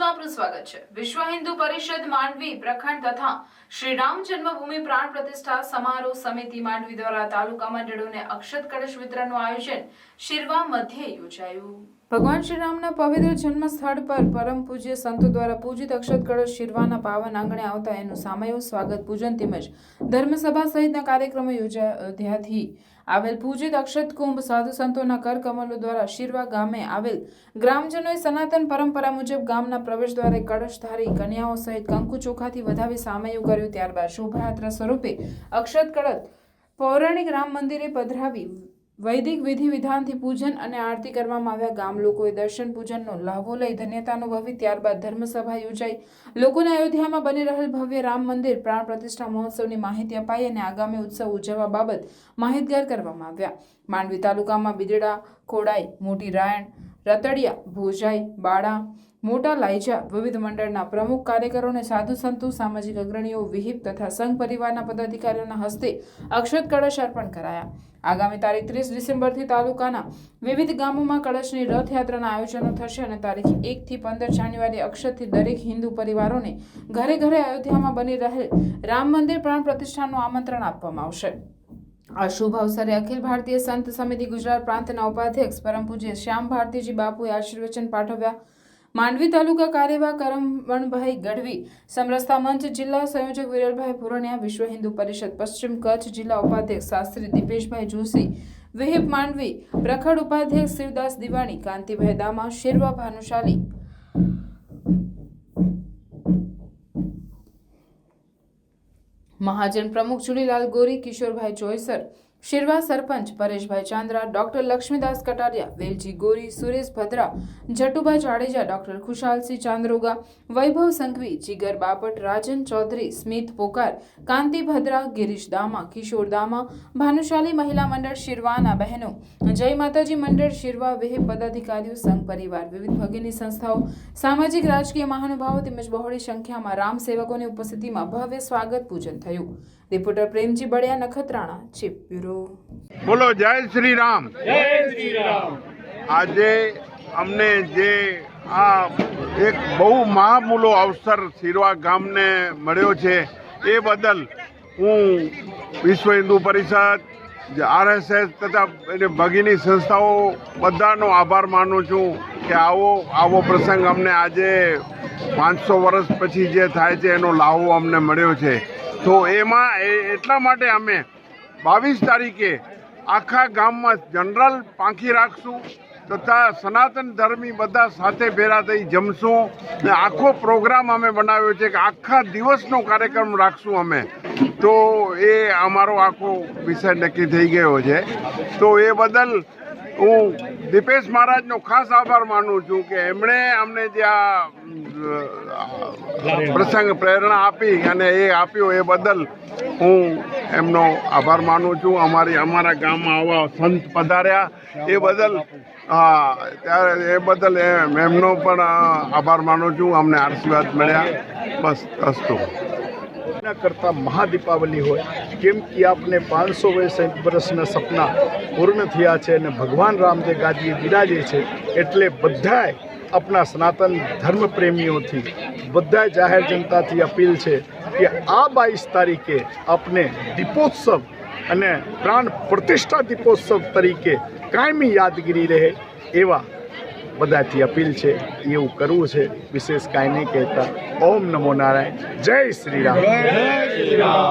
ન્યૂઝમાં આપનું સ્વાગત છે। વિશ્વ હિન્દુ પરિષદ માંડવી પ્રખંડ તથા શ્રી રામ જન્મભૂમિ પ્રાણ પ્રતિષ્ઠા સમારોહ સમિતિ માંડવી દ્વારા તાલુકા મંડળોને અક્ષત કળશ વિતરણનું આયોજન શિરવા મધ્યે યોજાયું। ભગવાન શ્રી રામના પવિત્ર જન્મ સ્થળ પર પરમ પૂજ્ય સંતો દ્વારા પૂજિત અક્ષત કળશ શિરવાના પાવન આંગણે આવતા એનું સામૂહિક સ્વાગત પૂજન તેમજ ધર્મસભા સહિતના કાર્યક્રમો યોજાયા। અયોધ્યાથી આવેલ પૂજિત અક્ષત કુંભ સાધુ સંતોના કર કમલો દ્વારા શિરવા ગામે આવેલ ગ્રામજનોએ સનાતન પરંપરા મુજબ ગામના પ્રવેશ દ્વારે કળશધારી કન્યાઓ સહિત કંકુ ચોખાથી વધાવી સામૈયું કર્યું। ત્યારબાદ શોભાયાત્રા સ્વરૂપે અક્ષત કળશ પૌરાણિક રામ મંદિરે પધરાવી વૈદિક વિધિ વિધાનથી પૂજન અને આરતી કરવામાં આવ્યા। ગામ લોકોએ દર્શન પૂજનનો લાભો લઈ ધન્યતા અનુભવી। ત્યારબાદ ધર્મસભા યોજાઈ લોકોને અયોધ્યામાં બની રહેલ ભવ્ય રામ મંદિર પ્રાણ પ્રતિષ્ઠા મહોત્સવની માહિતી અપાઈ અને આગામી ઉત્સવ ઉજવવા બાબત માહિતગાર કરવામાં આવ્યા। માંડવી તાલુકામાં બિદડા, ખોડાઈ, મોટી રાયણ, રતડિયા, ભોજાઈ, બાળા, મોટા લાઈજા વિવિધ મંડળના પ્રમુખ કાર્યકરોને સાધુ સંતો સામાજિક અગ્રણીઓ વિહિપ તથા સંઘ પરિવારના પદાધિકારીઓના હસ્તે અક્ષત કળશ અર્પણ કરાયા। આગામી તારીખ 30 ડિસેમ્બરથી તાલુકાના વિવિધ ગામોમાં કળશની રથયાત્રાના આયોજનો થશે અને તારીખ 1 થી 15 જાન્યુઆરી અક્ષતથી દરેક હિન્દુ પરિવારોને ઘરે ઘરે અયોધ્યામાં બની રહેલ રામ મંદિર પ્રાણ પ્રતિષ્ઠાનું આમંત્રણ આપવામાં આવશે। આ શુભ અવસરે અખિલ ભારતીય સંત સમિતિ ગુજરાત પ્રાંતના ઉપાધ્યક્ષ પરમ પૂજ્ય શ્યામ ભારતીજી બાપુએ આશીર્વચન પાઠવ્યા। માંડવી તાલુકા કાર્યવાહ કરમણભાઈ ગઢવી, સમરસતા મંચ જિલ્લા સંયોજક વિરલભાઈ પુરણિયા, વિશ્વ હિન્દુ પરિષદ પશ્ચિમ કચ્છ જિલ્લા ઉપાધ્યક્ષ શાસ્ત્રી દીપેશભાઈ જોશી, વિહિપ માંડવી પ્રખંડ ઉપાધ્યક્ષ શિવદાસ દિવાણી, કાંતિભાઈ દામા, શિરવા ભાનુશાલી, મહાજન પ્રમુખ ચુનીલાલ ગોરી, કિશોરભાઈ ચોઈસર, શિરવા સરપંચ પરેશભાઈ ચાંદ્રા, ડોક્ટર લક્ષ્મીદાસ કટારિયા, વેલજી ગોરી, સુરેશ ભદ્રા, જટુભાઈ જાડેજા, ડોક્ટર ખુશાલસિંહ ચાંદ્રોગા, વૈભવ સંઘવી, જીગર બાપટ, રાજન ચૌધરી, સ્મિત પોકાર, કાંતિ ભદ્રા, ગિરીશ દામા, કિશોર દામા, ભાનુશાલી મહિલા મંડળ શિરવાના બહેનો, જય માતાજી મંડળ શિરવા, વિહિપ પદાધિકારીઓ, સંઘ પરિવાર, વિવિધ ભગીની સંસ્થાઓ, સામાજિક રાજકીય મહાનુભાવો તેમજ બહોળી સંખ્યામાં રામ સેવકોની ઉપસ્થિતિમાં ભવ્ય સ્વાગત પૂજન થયું। Reporter Premji Baliya, Nakhatrana, chief bureau. બોલો જય શ્રી રામ। આજે અમને જે આ એક બહુ મહામૂલો અવસર શિરવા ગામને મળ્યો છે એ બદલ હું વિશ્વ હિન્દુ પરિષદ, RSS તથા ભગીની સંસ્થાઓ બધાનો આભાર માનું છું કે આવો પ્રસંગ અમને આજે 500 વર્ષ પછી જે થાય છે એનો લાહો અમને મળ્યો છે। તો એમાં એટલા માટે અમે 22 તારીખે આખા ગામમાં જનરલ પાંખી રાખશું તથા સનાતન ધર્મી બધા સાથે ભેગા થઈ જમશું ને આખો પ્રોગ્રામ અમે બનાવ્યો છે કે આખા દિવસનો કાર્યક્રમ રાખશું અમે। તો એ અમારો આખો વિષય નક્કી થઈ ગયો છે। તો એ બદલ હું દીપેશ મહારાજનો ખાસ આભાર માનું છું કે એમણે અમને જે આ પ્રસંગ પ્રેરણા આપી અને એ આપ્યો એ બદલ હું એમનો આભાર માનું છું। અમારા ગામમાં આવા સંત પધાર્યા એ બદલ ત્યારે એ બદલ એમનો પણ આભાર માનું છું। અમને આશીર્વાદ મળ્યા। બસ અસ્તુ કરતા મહાદીપાવલી હોય કેમ કે આપને 500 વર્ષના સપના પૂર્ણ થયા છે અને ભગવાન રામ જે ગાદીએ બિરાજે છે એટલે બધાય આપણા સનાતન ધર્મ પ્રેમીઓથી બધા જાહેર જનતાથી અપીલ છે કે આ 22 તારીખે આપને દીપોત્સવ અને પ્રાણ પ્રતિષ્ઠા દીપોત્સવ તરીકે કાયમી યાદગીરી રહે એવા બધાથી અપીલ છે। એવું કરવું છે, વિશેષ કાંઈ નહીં કહેતા। ઓમ નમો નારાયણ, જય શ્રી રામ।